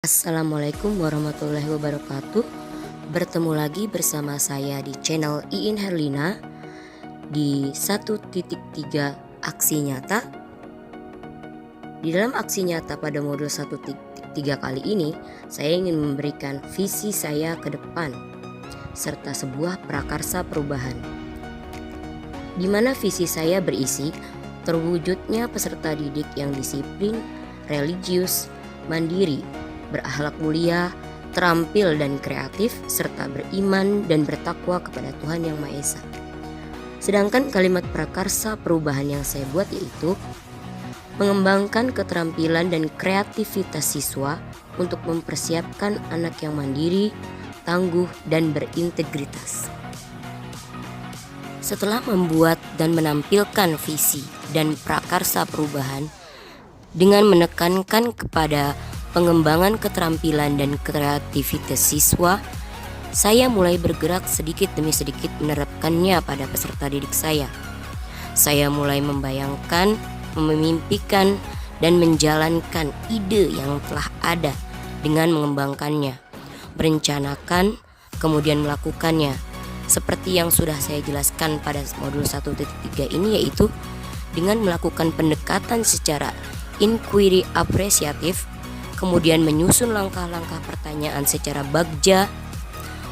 Assalamualaikum warahmatullahi wabarakatuh. Bertemu lagi bersama saya di channel Iin Herlina di 1.3 aksi nyata. Di dalam aksi nyata pada modul 1.3 kali ini, saya ingin memberikan visi saya ke depan serta sebuah prakarsa perubahan, di mana visi saya berisi terwujudnya peserta didik yang disiplin, religius, mandiri, berakhlak mulia, terampil dan kreatif, serta beriman dan bertakwa kepada Tuhan Yang Maha Esa. Sedangkan kalimat prakarsa perubahan yang saya buat yaitu mengembangkan keterampilan dan kreativitas siswa untuk mempersiapkan anak yang mandiri, tangguh, dan berintegritas. Setelah membuat dan menampilkan visi dan prakarsa perubahan dengan menekankan kepada pengembangan keterampilan dan kreativitas siswa, saya mulai bergerak sedikit demi sedikit menerapkannya pada peserta didik saya. Saya mulai membayangkan, memimpikan, dan menjalankan ide yang telah ada dengan mengembangkannya, merencanakan, kemudian melakukannya. Seperti yang sudah saya jelaskan pada modul 1.3 ini, yaitu dengan melakukan pendekatan secara inquiry apresiatif, kemudian menyusun langkah-langkah pertanyaan secara bagja,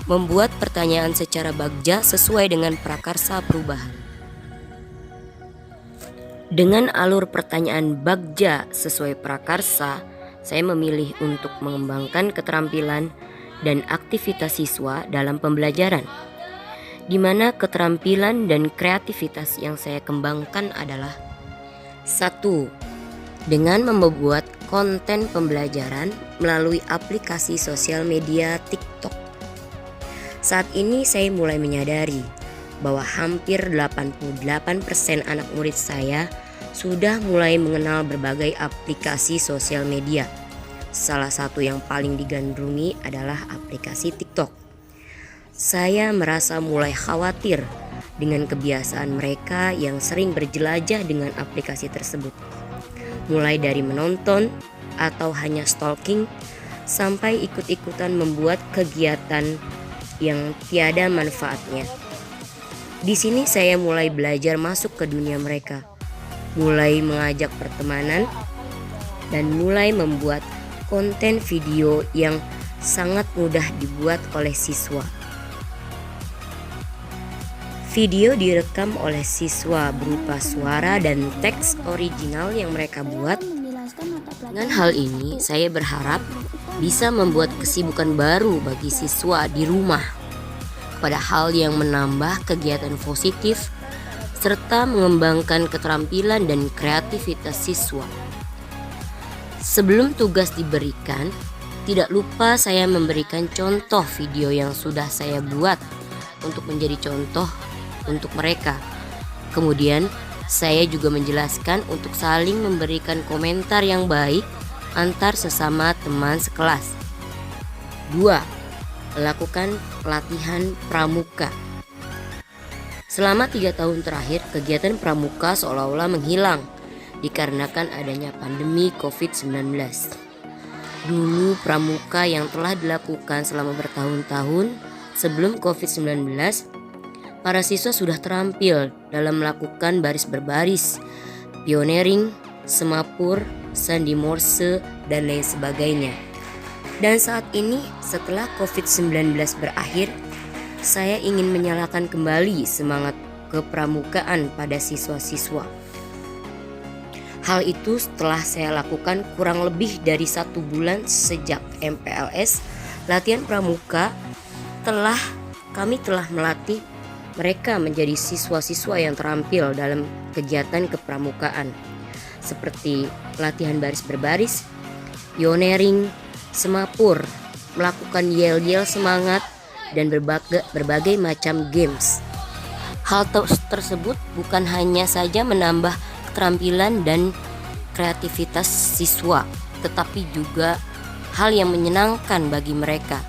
membuat pertanyaan secara bagja sesuai dengan prakarsa perubahan. Dengan alur pertanyaan bagja sesuai prakarsa, saya memilih untuk mengembangkan keterampilan dan aktivitas siswa dalam pembelajaran, di mana keterampilan dan kreativitas yang saya kembangkan adalah 1. Dengan membuat konten pembelajaran melalui aplikasi sosial media TikTok. Saat ini saya mulai menyadari bahwa hampir 88% anak murid saya sudah mulai mengenal berbagai aplikasi sosial media. Salah satu yang paling digandrungi adalah aplikasi TikTok. Saya merasa mulai khawatir dengan kebiasaan mereka yang sering berjelajah dengan aplikasi tersebut. Mulai dari menonton atau hanya stalking sampai ikut-ikutan membuat kegiatan yang tiada manfaatnya. Di sini saya mulai belajar masuk ke dunia mereka, mulai mengajak pertemanan, dan mulai membuat konten video yang sangat mudah dibuat oleh siswa. Video direkam oleh siswa berupa suara dan teks original yang mereka buat. Dengan hal ini, saya berharap bisa membuat kesibukan baru bagi siswa di rumah pada hal yang menambah kegiatan positif serta mengembangkan keterampilan dan kreativitas siswa. Sebelum tugas diberikan, tidak lupa saya memberikan contoh video yang sudah saya buat untuk menjadi contoh untuk mereka. Kemudian saya juga menjelaskan untuk saling memberikan komentar yang baik antar sesama teman sekelas. 2. Melakukan pelatihan pramuka. Selama 3 tahun terakhir, kegiatan pramuka seolah-olah menghilang dikarenakan adanya pandemi COVID-19. Dulu pramuka yang telah dilakukan selama bertahun-tahun sebelum COVID-19, para siswa sudah terampil dalam melakukan baris berbaris, pioneering, semapur, sandi morse, dan lain sebagainya. Dan saat ini setelah COVID-19 berakhir, saya ingin menyalakan kembali semangat kepramukaan pada siswa-siswa. Hal itu setelah saya lakukan kurang lebih dari 1 bulan sejak MPLS latihan pramuka, kami telah melatih mereka menjadi siswa-siswa yang terampil dalam kegiatan kepramukaan seperti latihan baris berbaris, pioneering, semapur, melakukan yel-yel semangat, dan berbagai macam games. Hal tersebut bukan hanya saja menambah keterampilan dan kreativitas siswa, tetapi juga hal yang menyenangkan bagi mereka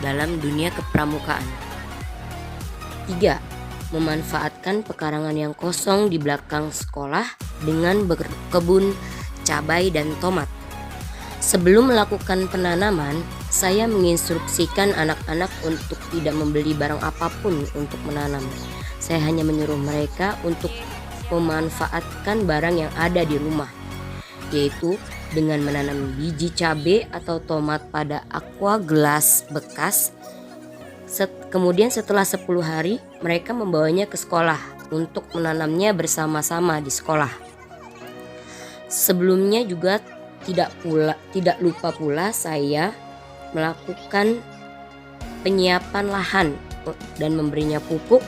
dalam dunia kepramukaan. 3. Memanfaatkan pekarangan yang kosong di belakang sekolah dengan berkebun cabai dan tomat. Sebelum melakukan penanaman, saya menginstruksikan anak-anak untuk tidak membeli barang apapun untuk menanam. Saya hanya menyuruh mereka untuk memanfaatkan barang yang ada di rumah, yaitu dengan menanam biji cabai atau tomat pada aqua gelas bekas. Kemudian setelah 10 hari, mereka membawanya ke sekolah untuk menanamnya bersama-sama di sekolah. Sebelumnya juga tidak lupa pula saya melakukan penyiapan lahan dan memberinya pupuk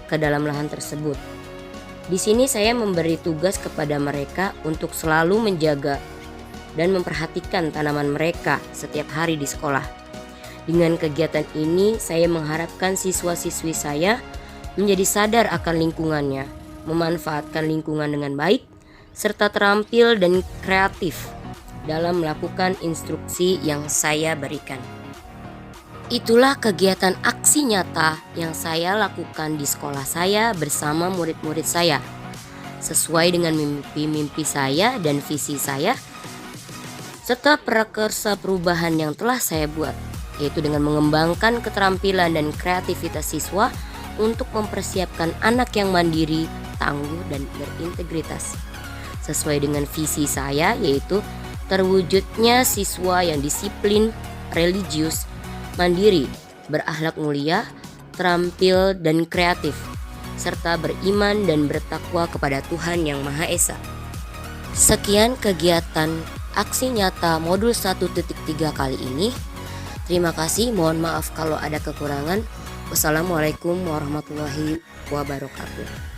ke dalam lahan tersebut. Di sini saya memberi tugas kepada mereka untuk selalu menjaga dan memperhatikan tanaman mereka setiap hari di sekolah. Dengan kegiatan ini, saya mengharapkan siswa-siswi saya menjadi sadar akan lingkungannya, memanfaatkan lingkungan dengan baik, serta terampil dan kreatif dalam melakukan instruksi yang saya berikan. Itulah kegiatan aksi nyata yang saya lakukan di sekolah saya bersama murid-murid saya, sesuai dengan mimpi-mimpi saya dan visi saya, serta prakarsa perubahan yang telah saya buat, yaitu dengan mengembangkan keterampilan dan kreativitas siswa untuk mempersiapkan anak yang mandiri, tangguh, dan berintegritas. Sesuai dengan visi saya, yaitu terwujudnya siswa yang disiplin, religius, mandiri, berakhlak mulia, terampil dan kreatif, serta beriman dan bertakwa kepada Tuhan Yang Maha Esa. Sekian kegiatan aksi nyata modul 1.3 kali ini. Terima kasih, mohon maaf kalau ada kekurangan. Wassalamualaikum warahmatullahi wabarakatuh.